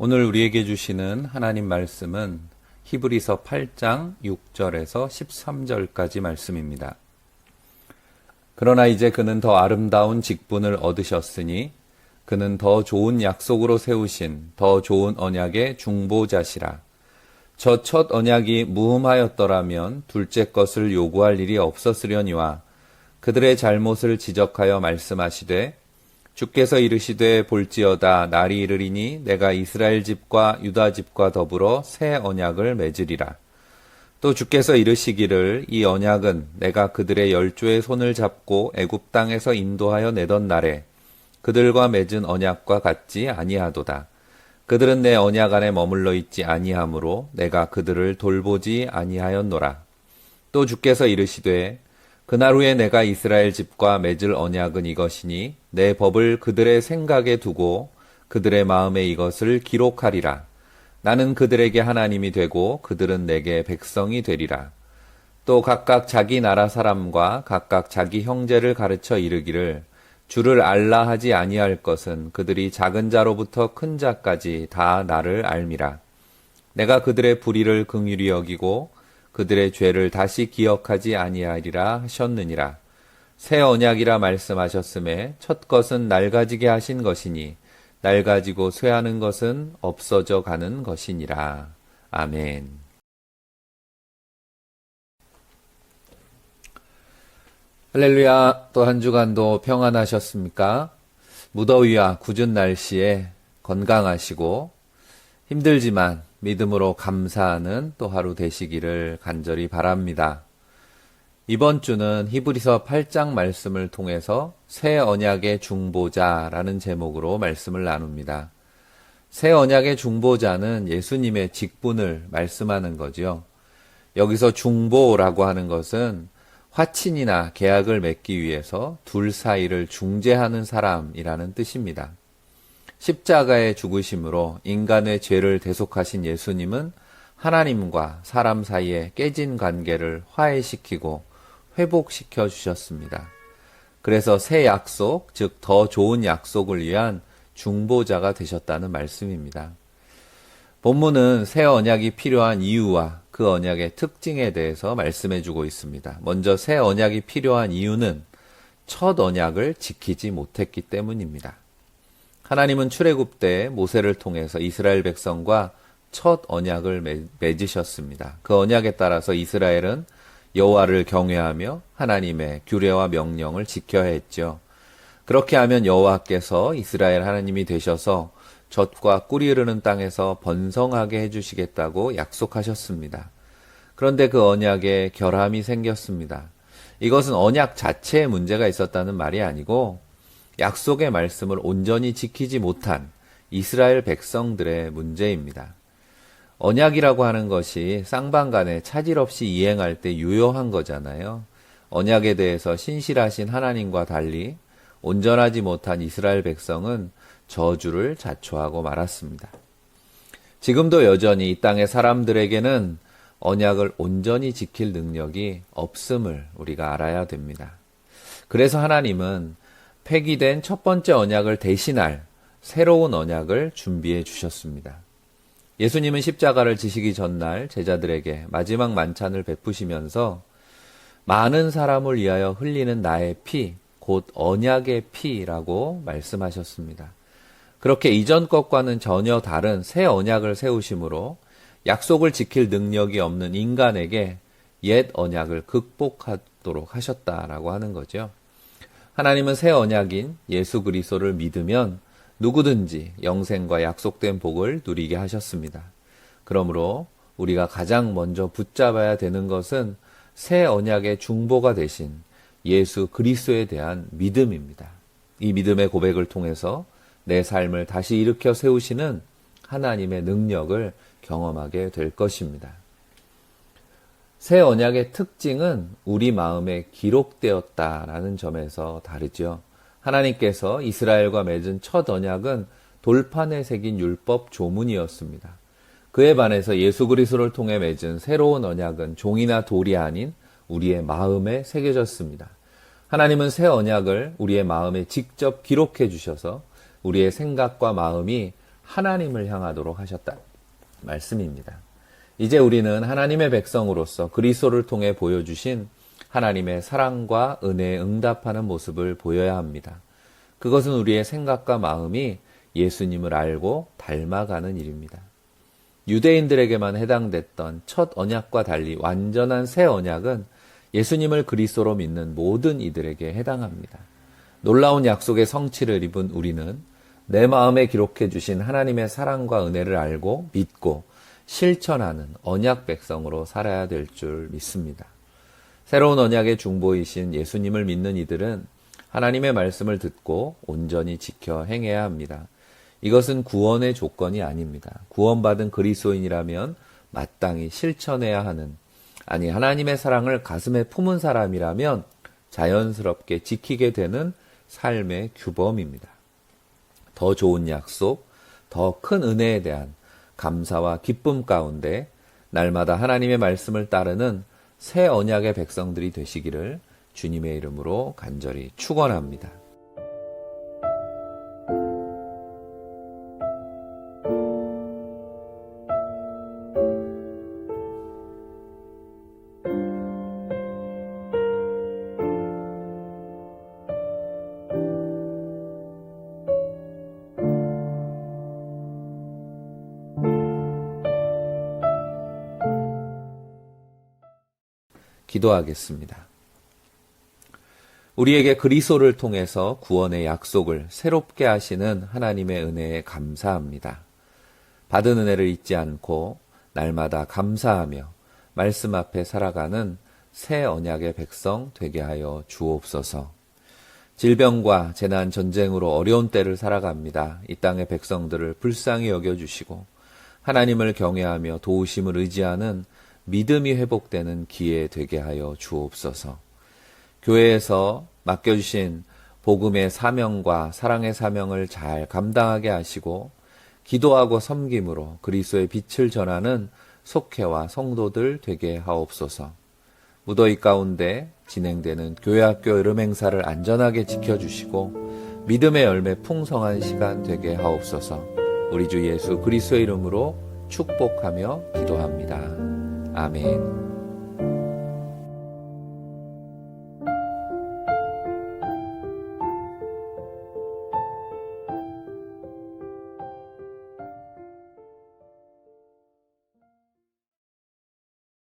오늘 우리에게 주시는 하나님 말씀은 히브리서 8장 6절에서 13절까지 말씀입니다. 그러나 이제 그는 더 아름다운 직분을 얻으셨으니 그는 더 좋은 약속으로 세우신 더 좋은 언약의 중보자시라. 저 첫 언약이 무흠하였더라면 둘째 것을 요구할 일이 없었으려니와 그들의 잘못을 지적하여 말씀하시되 주께서 이르시되 볼지어다 날이 이르리니 내가 이스라엘 집과 유다 집과 더불어 새 언약을 맺으리라. 또 주께서 이르시기를 이 언약은 내가 그들의 열조의 손을 잡고 애굽 땅에서 인도하여 내던 날에 그들과 맺은 언약과 같지 아니하도다. 그들은 내 언약 안에 머물러 있지 아니하므로 내가 그들을 돌보지 아니하였노라. 또 주께서 이르시되 그날 후에 내가 이스라엘 집과 맺을 언약은 이것이니 내 법을 그들의 생각에 두고 그들의 마음에 이것을 기록하리라. 나는 그들에게 하나님이 되고 그들은 내게 백성이 되리라. 또 각각 자기 나라 사람과 각각 자기 형제를 가르쳐 이르기를 주를 알라 하지 아니할 것은 그들이 작은 자로부터 큰 자까지 다 나를 알미라. 내가 그들의 불의를 긍휼히 여기고 그들의 죄를 다시 기억하지 아니하리라 하셨느니라. 새 언약이라 말씀하셨음에 첫 것은 낡아지게 하신 것이니 낡아지고 쇠하는 것은 없어져 가는 것이니라. 아멘. 할렐루야. 또 한 주간도 평안하셨습니까? 무더위와 궂은 날씨에 건강하시고 힘들지만 믿음으로 감사하는 또 하루 되시기를 간절히 바랍니다. 이번 주는 히브리서 8장 말씀을 통해서 새 언약의 중보자라는 제목으로 말씀을 나눕니다. 새 언약의 중보자는 예수님의 직분을 말씀하는 거지요. 여기서 중보라고 하는 것은 화친이나 계약을 맺기 위해서 둘 사이를 중재하는 사람이라는 뜻입니다. 십자가의 죽으심으로 인간의 죄를 대속하신 예수님은 하나님과 사람 사이에 깨진 관계를 화해시키고 회복시켜 주셨습니다. 그래서 새 약속, 즉 더 좋은 약속을 위한 중보자가 되셨다는 말씀입니다. 본문은 새 언약이 필요한 이유와 그 언약의 특징에 대해서 말씀해 주고 있습니다. 먼저 새 언약이 필요한 이유는 첫 언약을 지키지 못했기 때문입니다. 하나님은 출애굽 때 모세를 통해서 이스라엘 백성과 첫 언약을 맺으셨습니다. 그 언약에 따라서 이스라엘은 여호와를 경외하며 하나님의 규례와 명령을 지켜야 했죠. 그렇게 하면 여호와께서 이스라엘 하나님이 되셔서 젖과 꿀이 흐르는 땅에서 번성하게 해주시겠다고 약속하셨습니다. 그런데 그 언약에 결함이 생겼습니다. 이것은 언약 자체에 문제가 있었다는 말이 아니고 약속의 말씀을 온전히 지키지 못한 이스라엘 백성들의 문제입니다. 언약이라고 하는 것이 쌍방간에 차질 없이 이행할 때 유효한 거잖아요. 언약에 대해서 신실하신 하나님과 달리 온전하지 못한 이스라엘 백성은 저주를 자초하고 말았습니다. 지금도 여전히 이 땅의 사람들에게는 언약을 온전히 지킬 능력이 없음을 우리가 알아야 됩니다. 그래서 하나님은 폐기된 첫 번째 언약을 대신할 새로운 언약을 준비해 주셨습니다. 예수님은 십자가를 지시기 전날 제자들에게 마지막 만찬을 베푸시면서 많은 사람을 위하여 흘리는 나의 피, 곧 언약의 피라고 말씀하셨습니다. 그렇게 이전 것과는 전혀 다른 새 언약을 세우심으로 약속을 지킬 능력이 없는 인간에게 옛 언약을 극복하도록 하셨다라고 하는 거죠. 하나님은 새 언약인 예수 그리스도를 믿으면 누구든지 영생과 약속된 복을 누리게 하셨습니다. 그러므로 우리가 가장 먼저 붙잡아야 되는 것은 새 언약의 중보가 되신 예수 그리스도에 대한 믿음입니다. 이 믿음의 고백을 통해서 내 삶을 다시 일으켜 세우시는 하나님의 능력을 경험하게 될 것입니다. 새 언약의 특징은 우리 마음에 기록되었다라는 점에서 다르죠. 하나님께서 이스라엘과 맺은 첫 언약은 돌판에 새긴 율법 조문이었습니다. 그에 반해서 예수 그리스도를 통해 맺은 새로운 언약은 종이나 돌이 아닌 우리의 마음에 새겨졌습니다. 하나님은 새 언약을 우리의 마음에 직접 기록해 주셔서 우리의 생각과 마음이 하나님을 향하도록 하셨다 말씀입니다. 이제 우리는 하나님의 백성으로서 그리스도를 통해 보여주신 하나님의 사랑과 은혜에 응답하는 모습을 보여야 합니다. 그것은 우리의 생각과 마음이 예수님을 알고 닮아가는 일입니다. 유대인들에게만 해당됐던 첫 언약과 달리 완전한 새 언약은 예수님을 그리스도로 믿는 모든 이들에게 해당합니다. 놀라운 약속의 성취를 입은 우리는 내 마음에 기록해 주신 하나님의 사랑과 은혜를 알고 믿고 실천하는 언약 백성으로 살아야 될 줄 믿습니다. 새로운 언약의 중보이신 예수님을 믿는 이들은 하나님의 말씀을 듣고 온전히 지켜 행해야 합니다. 이것은 구원의 조건이 아닙니다. 구원받은 그리스도인이라면 마땅히 실천해야 하는, 아니 하나님의 사랑을 가슴에 품은 사람이라면 자연스럽게 지키게 되는 삶의 규범입니다. 더 좋은 약속, 더 큰 은혜에 대한 감사와 기쁨 가운데 날마다 하나님의 말씀을 따르는 새 언약의 백성들이 되시기를 주님의 이름으로 간절히 축원합니다. 기도하겠습니다. 우리에게 그리스도를 통해서 구원의 약속을 새롭게 하시는 하나님의 은혜에 감사합니다. 받은 은혜를 잊지 않고 날마다 감사하며 말씀 앞에 살아가는 새 언약의 백성 되게 하여 주옵소서. 질병과 재난, 전쟁으로 어려운 때를 살아갑니다. 이 땅의 백성들을 불쌍히 여겨주시고 하나님을 경외하며 도우심을 의지하는 믿음이 회복되는 기회 되게 하여 주옵소서. 교회에서 맡겨주신 복음의 사명과 사랑의 사명을 잘 감당하게 하시고 기도하고 섬김으로 그리스도의 빛을 전하는 속회와 성도들 되게 하옵소서. 무더위 가운데 진행되는 교회학교 여름 행사를 안전하게 지켜주시고 믿음의 열매 풍성한 시간 되게 하옵소서. 우리 주 예수 그리스도의 이름으로 축복하며 기도합니다. 아멘.